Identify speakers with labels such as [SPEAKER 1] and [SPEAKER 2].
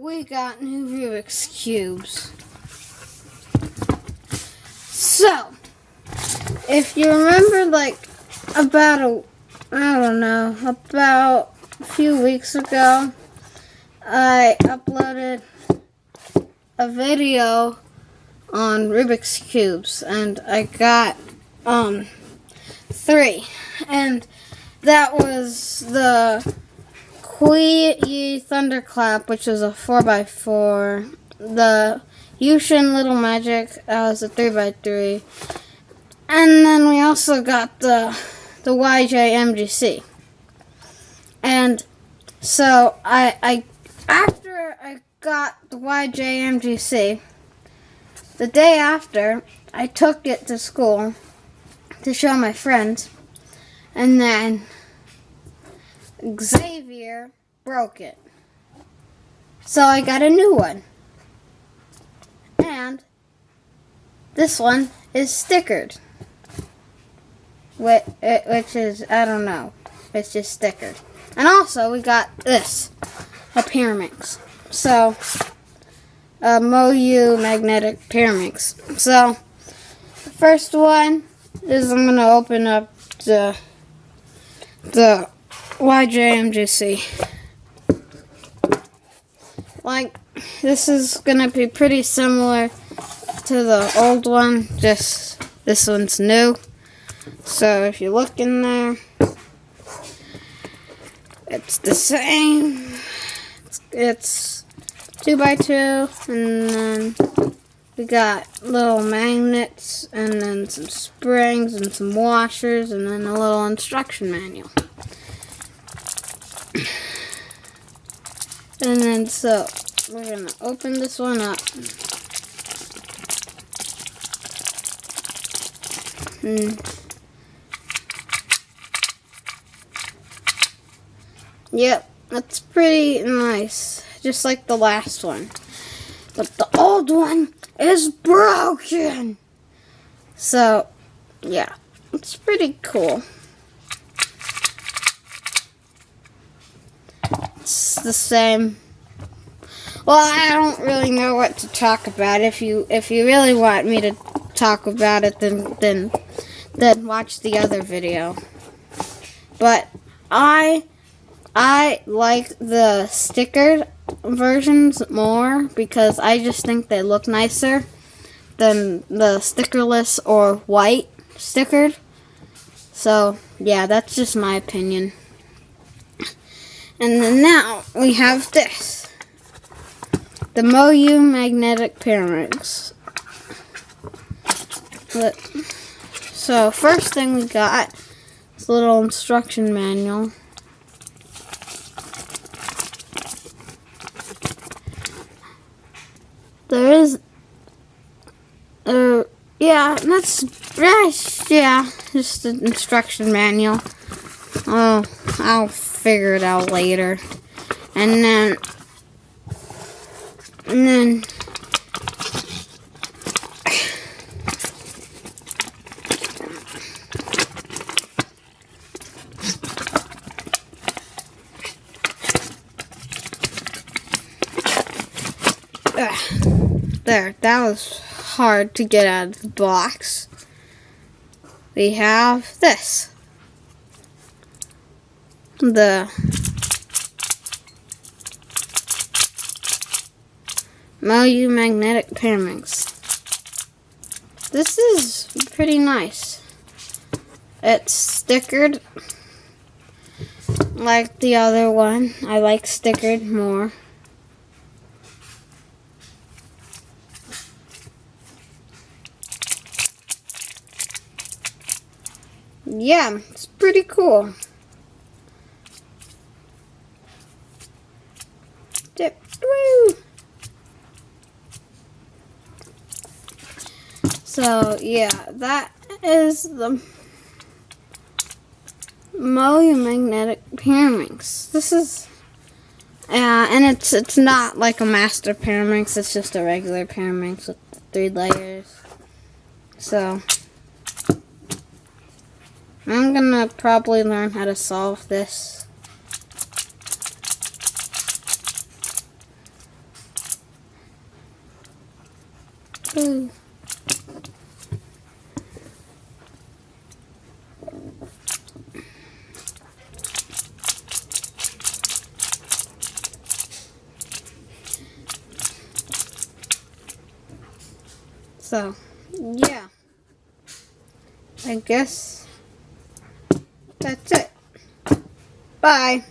[SPEAKER 1] we got new Rubik's Cubes. So, if you remember, like, about a few weeks ago, I uploaded a video on Rubik's Cubes, and I got 3, and that was the Kui Thunderclap, which was a 4x4, the Yushin Little Magic, that was a 3x3, and then we also got the YJMGC. And so after I got the YJMGC, the day after, I took it to school to show my friends, and then Xavier broke it. So I got a new one. And this one is stickered. Which is, I don't know, it's just stickered. And also we got this, a Pyramix. So, a Moyu magnetic Pyramix. So, the first one is I'm going to open up the YJMGC. Like, this is going to be pretty similar to the old one, just this one's new. So if you look in there, it's the same. It's 2x2, and then we got little magnets, and then some springs, and some washers, and then a little instruction manual. And then, so, we're going to open this one up. Yep, that's pretty nice. Just like the last one. But the old one is broken. So, yeah, it's pretty cool. It's the same. Well, I don't really know what to talk about. If you really want me to talk about it, then watch the other video. But I like the stickered versions more because I just think they look nicer than the stickerless or white stickered. So, yeah, that's just my opinion. And then now we have this. The Moyu magnetic Pyramix. So, first thing we got is a little instruction manual. There is, just an instruction manual. Oh, I'll figure it out later. And then there, that was hard to get out of the box. We have this. The Moyu magnetic Pyramix. This is pretty nice. It's stickered like the other one. I like stickered more. Yeah, it's pretty cool. Woo! So, yeah, that is the Moyu magnetic Pyramix. This is, and it's not like a master Pyramix, it's just a regular Pyramix with 3 layers. So, I'm gonna probably learn how to solve this. Ooh. So, yeah. I guess that's it. Bye.